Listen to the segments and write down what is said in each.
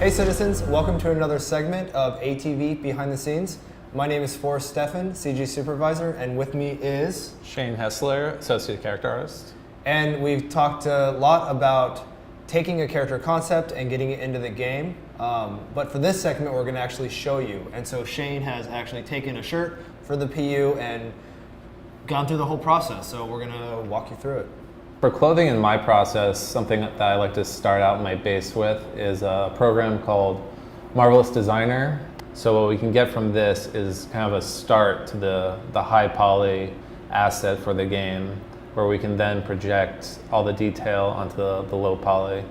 Hey citizens, welcome to another segment of ATV Behind the Scenes. My name is Forrest Steffen, CG Supervisor, and with me is... Shane Hessler, Associate Character Artist. And we've talked a lot about taking a character concept and getting it into the game. But for this segment, we're going to actually show you. And so Shane has actually taken a shirt for the PU and gone through the whole process. So we're going to walk you through it. For clothing in my process, something that I like to start out my base with is a program called Marvelous Designer. So what we can get from this is kind of a start to the high poly asset for the game, where we can then project all the detail onto the low poly.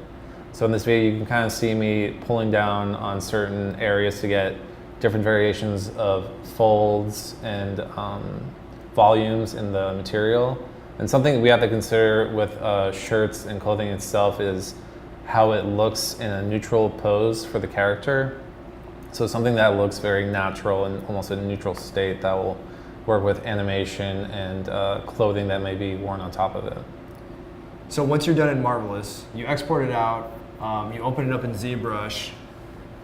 So in this video, you can kind of see me pulling down on certain areas to get different variations of folds and volumes in the material. And something we have to consider with shirts and clothing itself is how it looks in a neutral pose for the character. So something that looks very natural and almost a neutral state that will work with animation and clothing that may be worn on top of it. So once you're done in Marvelous, you export it out, you open it up in ZBrush.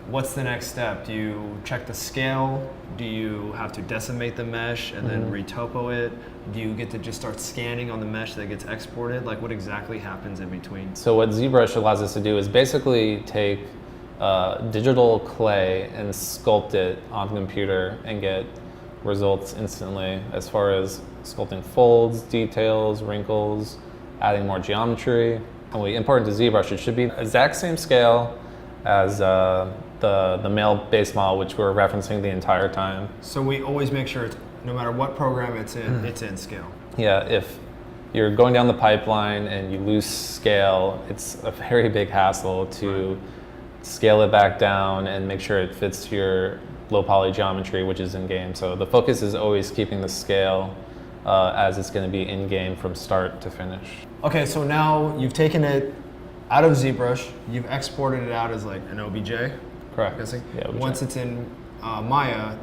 What's the next step? Do you check the scale? Do you have to decimate the mesh and then retopo it? Do you get to just start scanning on the mesh that gets exported? Like, what exactly happens in between? So what ZBrush allows us to do is basically take digital clay and sculpt it on the computer and get results instantly as far as sculpting folds, details, wrinkles, adding more geometry. When we import into ZBrush, it should be the exact same scale as the male base model, which we're referencing the entire time. So we always make sure, no matter what program it's in scale. Yeah, if you're going down the pipeline and you lose scale, it's a very big hassle to scale it back down and make sure it fits to your low poly geometry, which is in game. So the focus is always keeping the scale as it's going to be in game from start to finish. Okay, so now you've taken it out of ZBrush, you've exported it out as like an OBJ. Correct. I'm guessing. Yeah, OBJ. Once it's in Maya,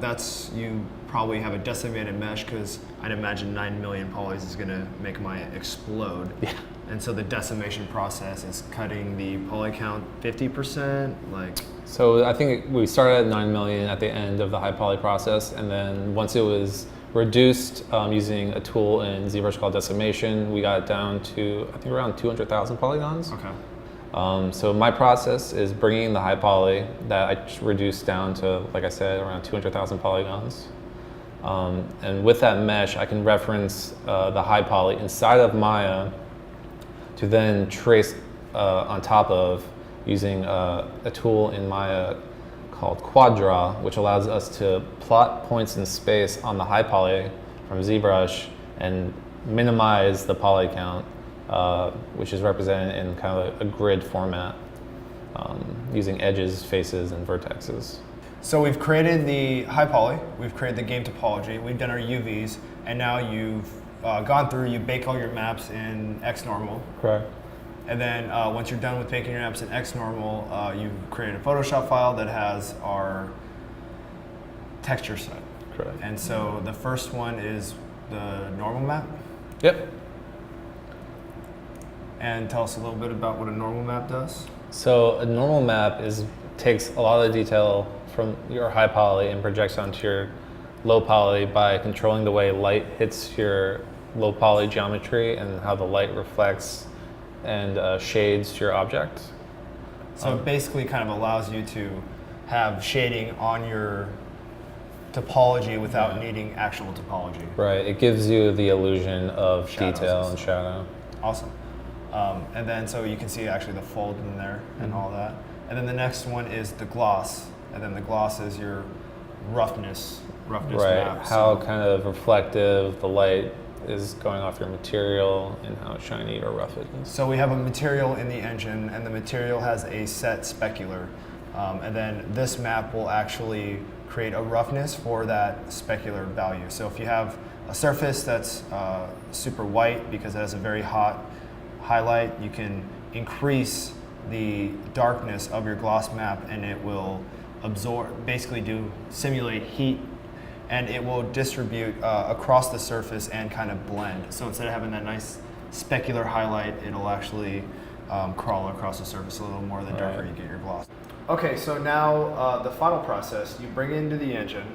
you probably have a decimated mesh, because I'd imagine 9 million polys is going to make Maya explode. Yeah. And so the decimation process is cutting the poly count 50%, like. So I think we started at 9 million at the end of the high poly process, and then once it was reduced using a tool in ZBrush called decimation, we got it down to, I think, around 200,000 polygons. Okay. So my process is bringing the high poly that I reduced down to, like I said, around 200,000 polygons. And with that mesh, I can reference the high poly inside of Maya to then trace on top of using a tool in Maya called Quad Draw, which allows us to plot points in space on the high poly from ZBrush and minimize the poly count, which is represented in kind of a grid format using edges, faces, and vertexes. So we've created the high poly, we've created the game topology, we've done our UVs, and now you've gone through, you bake all your maps in XNormal. Correct. And then once you're done with baking your maps in XNormal, you've created a Photoshop file that has our texture set. Correct. And so the first one is the normal map. Yep. And tell us a little bit about what a normal map does. So a normal map takes a lot of the detail from your high poly and projects onto your low poly by controlling the way light hits your low poly geometry and how the light reflects and shades your object. So it basically kind of allows you to have shading on your topology without needing actual topology. Right, it gives you the illusion of Shadows detail and and shadow. Awesome. And then so you can see actually the fold in there and all that. And then the next one is the gloss. And then the gloss is your roughness Right, map. how kind of reflective the light is going off your material and how shiny or rough it is. So we have a material in the engine, and the material has a set specular. And then this map will actually create a roughness for that specular value. So if you have a surface that's super white because it has a very hot highlight, you can increase the darkness of your gloss map, and it will absorb, basically simulate heat, and it will distribute across the surface and kind of blend. So instead of having that nice specular highlight, it'll actually crawl across the surface a little more the darker Right. you get your gloss. Okay, so now the final process, you bring it into the engine,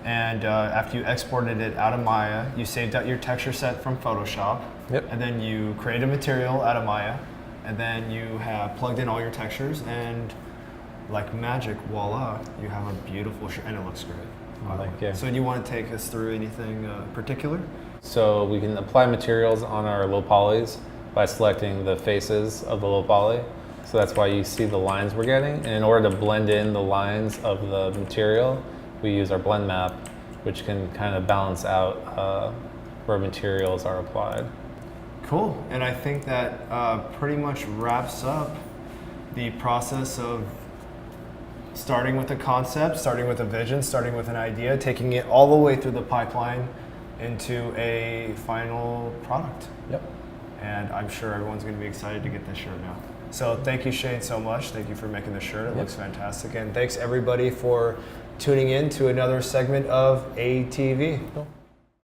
and after you exported it out of Maya, you saved out your texture set from Photoshop, Yep. and then you create a material out of Maya, and then you have plugged in all your textures, and like magic, voila, you have a beautiful shirt, and it looks great. by the Thank way. you. So do you want to take us through anything particular? So we can apply materials on our low polys by selecting the faces of the low poly. So that's why you see the lines we're getting. And in order to blend in the lines of the material, we use our blend map, which can kind of balance out where materials are applied. Cool. And I think that pretty much wraps up the process of starting with a concept, starting with a vision, starting with an idea, taking it all the way through the pipeline into a final product. Yep. And I'm sure everyone's going to be excited to get this shirt now. So thank you, Shane, so much. Thank you for making the shirt. It looks fantastic. And thanks everybody for tuning in to another segment of ATV. Cool.